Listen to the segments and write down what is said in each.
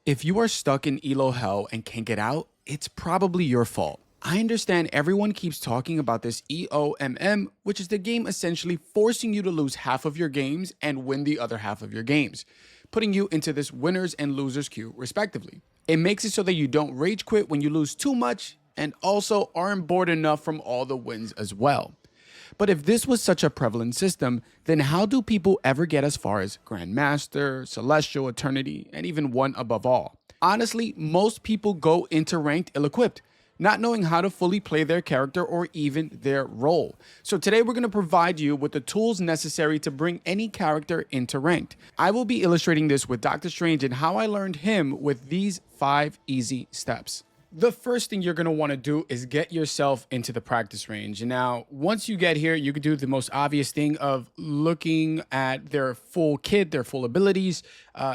If you are stuck in elo hell and can't get out, it's probably your fault. I understand everyone keeps talking about this EOMM, which is the game essentially forcing you to lose half of your games and win the other half of your games, putting you into this winners and losers queue, respectively. It makes it so that you don't rage quit when you lose too much and also aren't bored enough from all the wins as well. But if this was such a prevalent system, then how do people ever get as far as Grandmaster, Celestial, Eternity, and even one above all? Honestly, most people go into ranked ill-equipped, not knowing how to fully play their character or even their role. So today we're going to provide you with the tools necessary to bring any character into ranked. I will be illustrating this with Doctor Strange and how I learned him with these 5 easy steps. The first thing you're going to want to do is get yourself into the practice range. Now, once you get here, you could do the most obvious thing of looking at their full kit, their full abilities,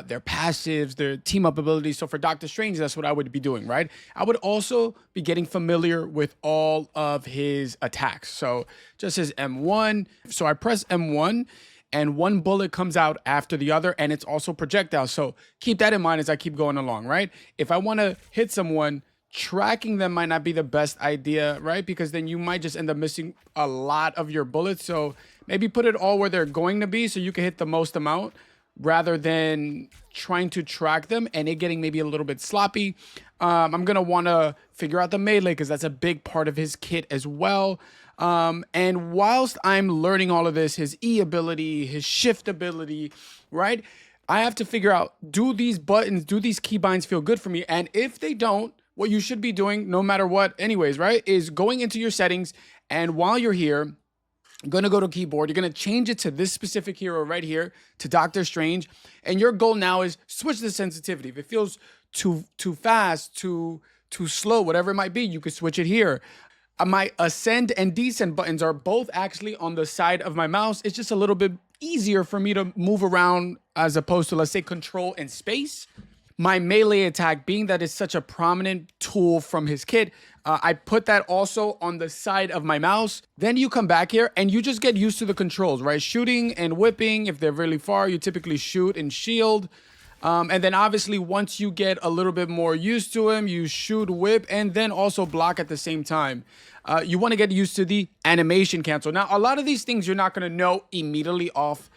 their passives, their team up abilities. So for Doctor Strange, that's what I would be doing, right? I would also be getting familiar with all of his attacks. So just his M1. So I press M1 and one bullet comes out after the other, and it's also projectile. So keep that in mind as I keep going along, right? If I want to hit someone, tracking them might not be the best idea, right? Because then you might just end up missing a lot of your bullets. So maybe put it all where they're going to be so you can hit the most amount rather than trying to track them and it getting maybe a little bit sloppy. I'm going to want to figure out the melee because that's a big part of his kit as well. And whilst I'm learning all of this, his E ability, his shift ability, right? I have to figure out, do these buttons, do these keybinds feel good for me? And if they don't, what you should be doing, no matter what, anyways, right, is going into your settings. And while you're here, you're going to go to keyboard. You're going to change it to this specific hero right here, to Doctor Strange. And your goal now is switch the sensitivity. If it feels too fast, too slow, whatever it might be, you could switch it here. My ascend and descend buttons are both actually on the side of my mouse. It's just a little bit easier for me to move around as opposed to, let's say, control and space. My melee attack, being that it's such a prominent tool from his kit, I put that also on the side of my mouse. Then you come back here and you just get used to the controls, right? Shooting and whipping, if they're really far, you typically shoot and shield. And then obviously once you get a little bit more used to him, you shoot, whip, and then also block at the same time. You want to get used to the animation cancel. Now, a lot of these things you're not going to know immediately off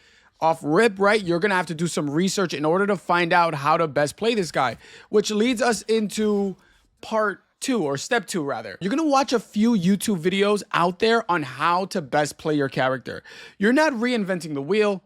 rip, right? You're going to have to do some research in order to find out how to best play this guy, which leads us into part 2, or step 2 rather. You're going to watch a few YouTube videos out there on how to best play your character. You're not reinventing the wheel.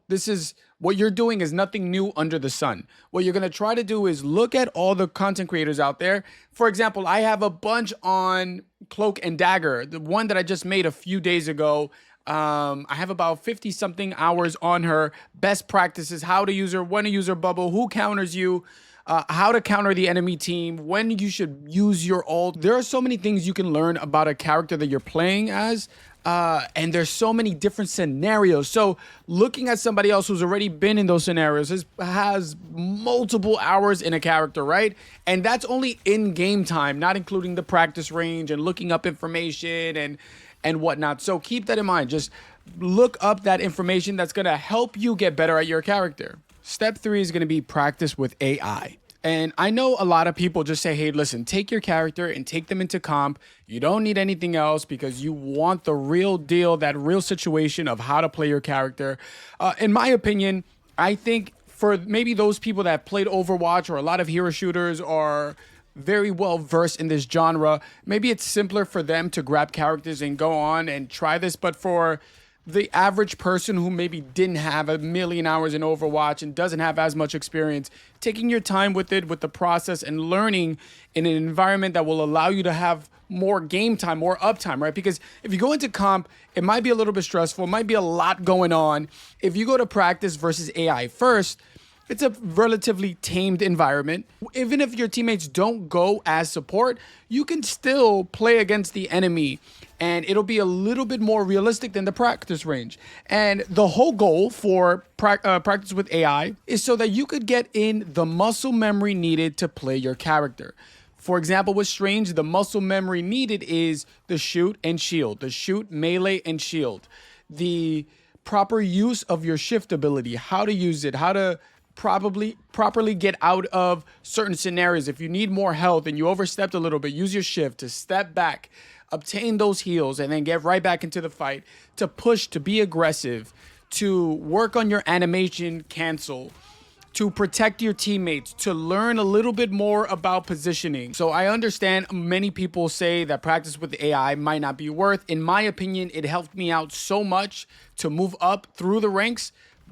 What you're doing is nothing new under the sun. What you're going to try to do is look at all the content creators out there. For example, I have a bunch on Cloak and Dagger, the one that I just made a few days ago. I have about 50 something hours on her. Best practices, how to use her, when to use her bubble, who counters you, how to counter the enemy team, when you should use your ult. There are so many things you can learn about a character that you're playing as. And there's so many different scenarios. So looking at somebody else who's already been in those scenarios has multiple hours in a character, right? And that's only in game time, not including the practice range and looking up information and whatnot. So keep that in mind. Just look up that information that's going to help you get better at your character. Step 3 is going to be practice with AI. And I know a lot of people just say, hey, listen, take your character and take them into comp. You don't need anything else because you want the real deal, that real situation of how to play your character. In my opinion, I think for maybe those people that have played Overwatch or a lot of hero shooters or very well versed in this genre, maybe it's simpler for them to grab characters and go on and try this. But for the average person who maybe didn't have a million hours in Overwatch and doesn't have as much experience, taking your time with it, with the process, and learning in an environment that will allow you to have more game time, more uptime, right? Because if you go into comp, it might be a little bit stressful, it might be a lot going on. If you go to practice versus AI first, it's a relatively tamed environment. Even if your teammates don't go as support, you can still play against the enemy and it'll be a little bit more realistic than the practice range. And the whole goal for practice with AI is so that you could get in the muscle memory needed to play your character. For example, with Strange, the muscle memory needed is the shoot and shield, the shoot, melee, and shield. The proper use of your shift ability, how to use it, how to probably properly get out of certain scenarios. If you need more health and you overstepped a little bit, use your shift to step back, obtain those heals, and then get right back into the fight, to push, to be aggressive, to work on your animation cancel, to protect your teammates, to learn a little bit more about positioning. So I understand many people say that practice with AI might not be worth. In my opinion, it helped me out so much to move up through the ranks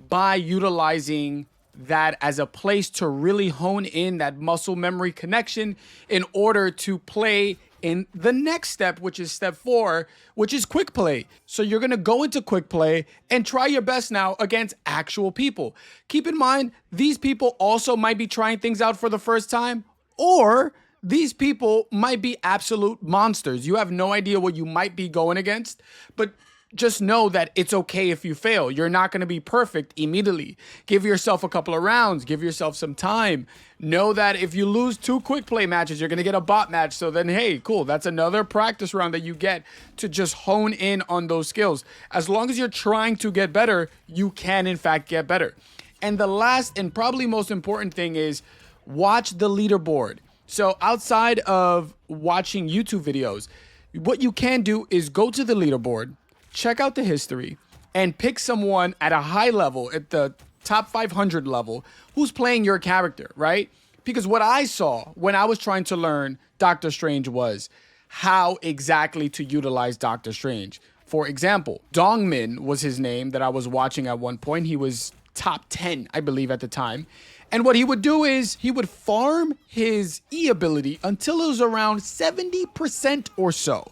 by utilizing that as a place to really hone in that muscle memory connection in order to play in the next step, which is step 4, which is quick play. So you're gonna go into quick play and try your best now against actual people. Keep in mind, these people also might be trying things out for the first time, or these people might be absolute monsters. You have no idea what you might be going against, but just know that it's okay if you fail. You're not going to be perfect immediately. Give yourself a couple of rounds. Give yourself some time. Know that if you lose 2 quick play matches, you're going to get a bot match. So then, hey, cool. That's another practice round that you get to just hone in on those skills. As long as you're trying to get better, you can, in fact, get better. And the last and probably most important thing is watch the leaderboard. So outside of watching YouTube videos, what you can do is go to the leaderboard, check out the history, and pick someone at a high level, at the top 500 level, who's playing your character, right? Because what I saw when I was trying to learn Doctor Strange was how exactly to utilize Doctor Strange. For example, Dongmin was his name that I was watching at one point. He was top 10, I believe, at the time. And what he would do is he would farm his E ability until it was around 70% or so.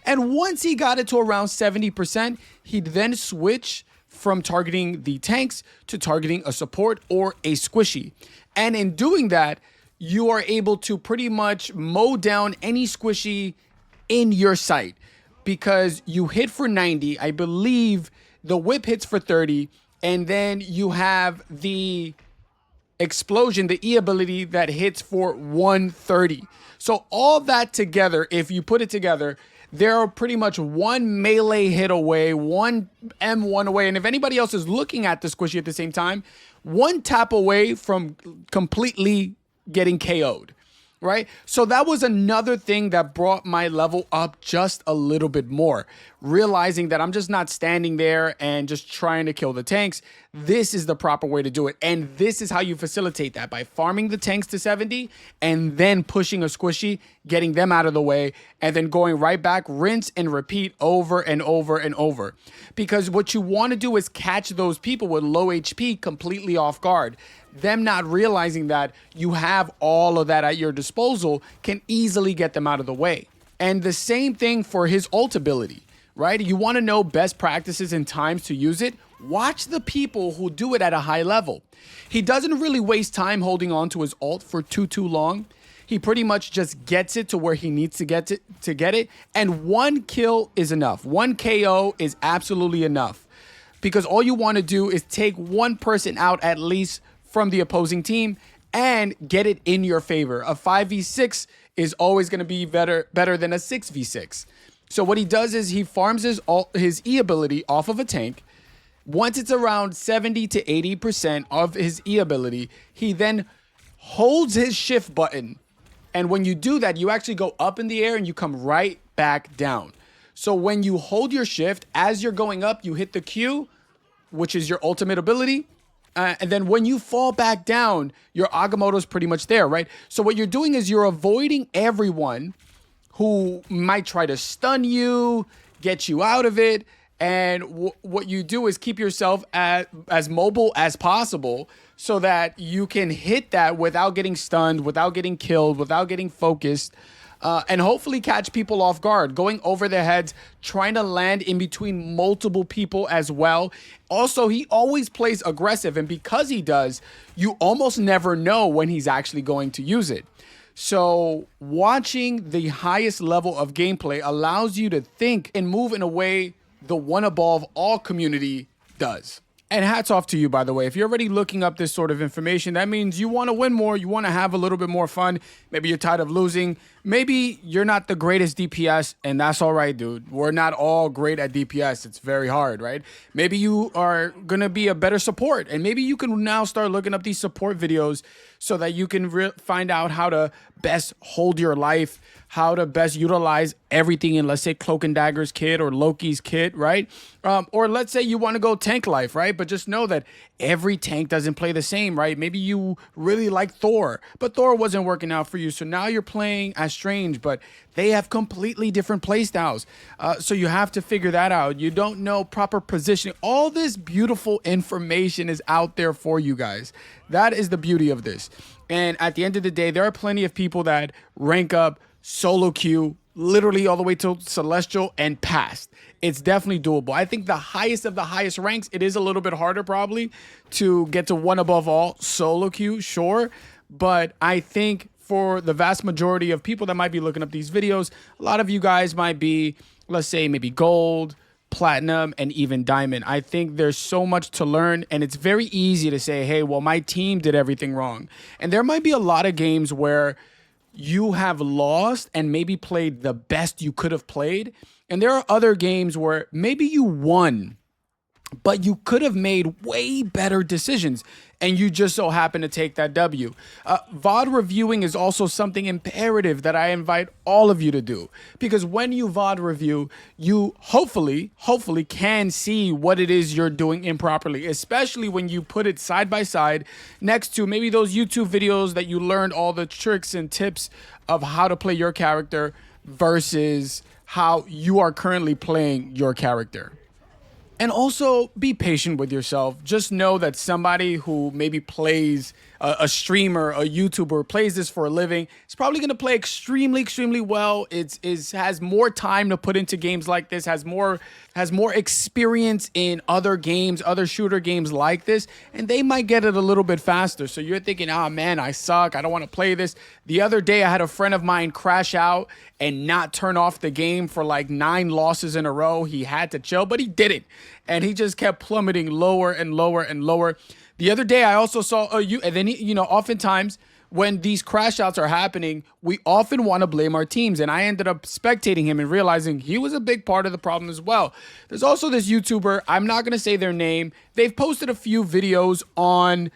And once he got it to around 70%, he'd then switch from targeting the tanks to targeting a support or a squishy. And in doing that, you are able to pretty much mow down any squishy in your sight, because you hit for 90. I believe the whip hits for 30, and then you have the explosion, the E ability, that hits for 130. So all that together, if you put it together, they're pretty much one melee hit away, one M1 away. And if anybody else is looking at the squishy at the same time, one tap away from completely getting KO'd, right? So that was another thing that brought my level up just a little bit more, realizing that I'm just not standing there and just trying to kill the tanks. This is the proper way to do it. And this is how you facilitate that, by farming the tanks to 70 and then pushing a squishy, getting them out of the way, and then going right back, rinse and repeat over and over and over. Because what you want to do is catch those people with low HP completely off guard. Them not realizing that you have all of that at your disposal can easily get them out of the way. And the same thing for his ult ability, right? You want to know best practices and times to use it. Watch the people who do it at a high level. He doesn't really waste time holding on to his ult for too long. He pretty much just gets it to where he needs to get it. And one kill is enough. One KO is absolutely enough, because all you want to do is take one person out at least from the opposing team and get it in your favor. A 5v6 is always going to be better than a 6v6. So what he does is he farms his E ability off of a tank. Once it's around 70 to 80% of his E ability, he then holds his shift button. And when you do that, you actually go up in the air and you come right back down. So when you hold your shift, as you're going up, you hit the Q, which is your ultimate ability. And then when you fall back down, your Agamotto's pretty much there, right? So what you're doing is you're avoiding everyone who might try to stun you, get you out of it. And what you do is keep yourself as mobile as possible so that you can hit that without getting stunned, without getting killed, without getting focused, and hopefully catch people off guard, going over their heads, trying to land in between multiple people as well. Also, he always plays aggressive, and because he does, you almost never know when he's actually going to use it. So watching the highest level of gameplay allows you to think and move in a way the one above all community does. And hats off to you, by the way. If you're already looking up this sort of information, that means you want to win more. You want to have a little bit more fun. Maybe you're tired of losing. Maybe you're not the greatest DPS, and that's all right, dude. We're not all great at DPS. It's very hard, right? Maybe you are going to be a better support, and maybe you can now start looking up these support videos so that you can find out how to best hold your life, how to best utilize everything in, let's say, Cloak and Dagger's kit or Loki's kit, right? Or let's say you want to go tank life, right? But just know that every tank doesn't play the same, right? Maybe you really like Thor, but Thor wasn't working out for you. So now you're playing as Strange, but they have completely different play styles. So you have to figure that out. You don't know proper positioning. All this beautiful information is out there for you guys. That is the beauty of this. And at the end of the day, there are plenty of people that rank up solo queue literally all the way to Celestial and past. It's definitely doable. I think the highest of the highest ranks, it is a little bit harder probably to get to one above all solo queue, sure. But I think for the vast majority of people that might be looking up these videos, a lot of you guys might be, let's say, maybe gold, platinum, and even diamond. I think there's so much to learn, and it's very easy to say, hey, well, my team did everything wrong. And there might be a lot of games where you have lost and maybe played the best you could have played. And there are other games where maybe you won, but you could have made way better decisions, and you just so happen to take that W. VOD reviewing is also something imperative that I invite all of you to do, because when you VOD review, you hopefully can see what it is you're doing improperly, especially when you put it side by side next to maybe those YouTube videos that you learned all the tricks and tips of how to play your character versus how you are currently playing your character. And also be patient with yourself. Just know that somebody who maybe plays a streamer, a YouTuber, plays this for a living, is probably going to play extremely well. Has more time to put into games like this, has more experience in other games, other shooter games like this, and they might get it a little bit faster. So you're thinking, oh man, I suck, I don't want to play this. The other day I had a friend of mine crash out and not turn off the game for like 9 losses in a row. He had to chill, but he didn't. And he just kept plummeting lower and lower and lower. The other day I also saw oftentimes when these crash outs are happening, we often want to blame our teams. And I ended up spectating him and realizing he was a big part of the problem as well. There's also this YouTuber, I'm not going to say their name. They've posted a few videos on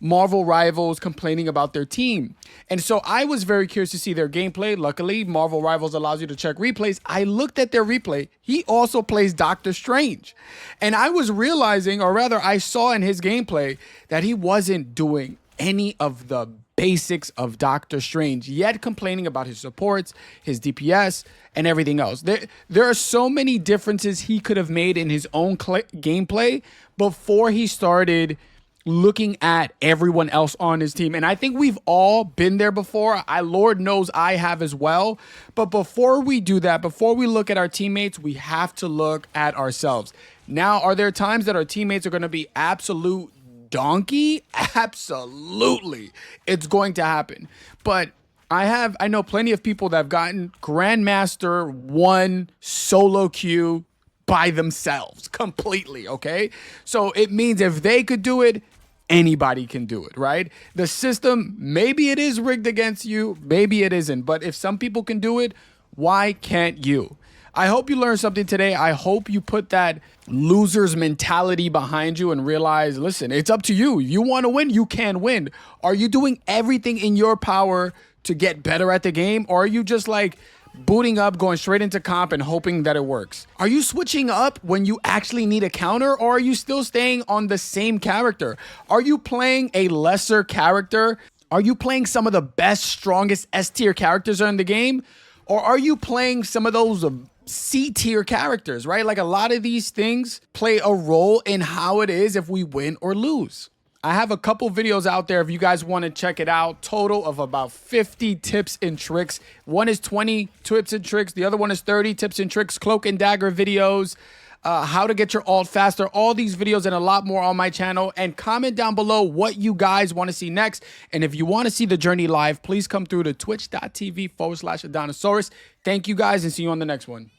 Marvel Rivals complaining about their team. And so I was very curious to see their gameplay. Luckily, Marvel Rivals allows you to check replays. I looked at their replay. He also plays Doctor Strange. And I was realizing, or rather I saw in his gameplay, that he wasn't doing any of the basics of Doctor Strange, yet complaining about his supports, his DPS, and everything else. There are so many differences he could have made in his own gameplay before he started looking at everyone else on his team. And I think we've all been there before. Lord knows I have as well. But before we do that, before we look at our teammates, we have to look at ourselves. Now, are there times that our teammates are going to be absolute donkey? Absolutely. It's going to happen. But I know plenty of people that have gotten Grandmaster 1 solo queue by themselves completely, okay? So it means if they could do it, anybody can do it, right? The system, maybe it is rigged against you, maybe it isn't, but if some people can do it, why can't you? I hope you learned something today. I hope you put that loser's mentality behind you and realize, listen, it's up to you. You want to win, you can win. Are you doing everything in your power to get better at the game? Or are you just like booting up, going straight into comp and hoping that it works? Are you switching up when you actually need a counter, or are you still staying on the same character? Are you playing a lesser character? Are you playing some of the best, strongest S tier characters in the game? Or are you playing some of those C tier characters, right? Like a lot of these things play a role in how it is if we win or lose. I have a couple videos out there if you guys want to check it out. Total of about 50 tips and tricks. One is 20 tips and tricks. The other one is 30 tips and tricks, cloak and dagger videos, how to get your ult faster. All these videos and a lot more on my channel. And comment down below what you guys want to see next. And if you want to see the journey live, please come through to twitch.tv/Adonisaurus. Thank you guys and see you on the next one.